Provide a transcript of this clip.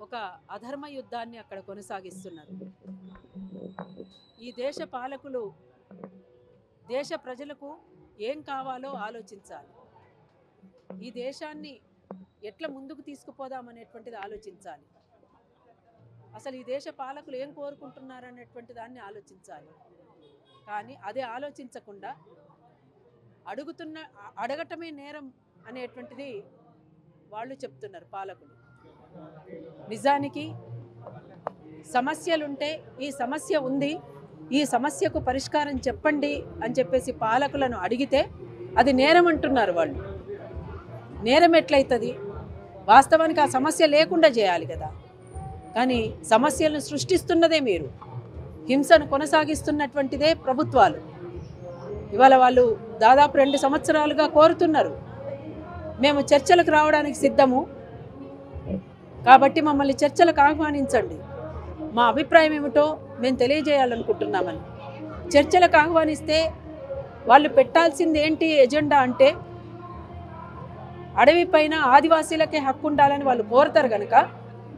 ఒక అధర్మ యుద్ధాన్ని అక్కడ కొనసాగిస్తున్నారు. ఈ దేశ పాలకులు దేశ ప్రజలకు ఏం కావాలో ఆలోచించాలి. ఈ దేశాన్ని ఎట్లా ముందుకు తీసుకుపోదామనేటువంటిది ఆలోచించాలి. అసలు ఈ దేశ పాలకులు ఏం కోరుకుంటున్నారనేటువంటి దాన్ని ఆలోచించాలి. కానీ అదే ఆలోచించకుండా అడగటమే నేరం అనేటువంటిది వాళ్ళు చెప్తున్నారు పాలకులు. నిజానికి సమస్యలుంటే ఈ సమస్య ఉంది, ఈ సమస్యకు పరిష్కారం చెప్పండి అని చెప్పేసి పాలకులను అడిగితే అది నేరం అంటున్నారు వాళ్ళు. నేరం ఎట్లయితుంది? వాస్తవానికి ఆ సమస్య లేకుండా చేయాలి కదా. కానీ సమస్యలను సృష్టిస్తున్నదే మీరు, హింసను కొనసాగిస్తున్నటువంటిదే ప్రభుత్వాలు. ఇవాళ వాళ్ళు దాదాపు 2 సంవత్సరాలుగా కోరుతున్నారు, మేము చర్చలకు రావడానికి సిద్ధము, కాబట్టి మమ్మల్ని చర్చలకు ఆహ్వానించండి, మా అభిప్రాయం ఏమిటో మేము తెలియజేయాలనుకుంటున్నామని. చర్చలకు ఆహ్వానిస్తే వాళ్ళు పెట్టాల్సింది ఏంటి ఎజెండా అంటే, అడవి పైన ఆదివాసీలకే హక్కు ఉండాలని వాళ్ళు కోరుతారు కనుక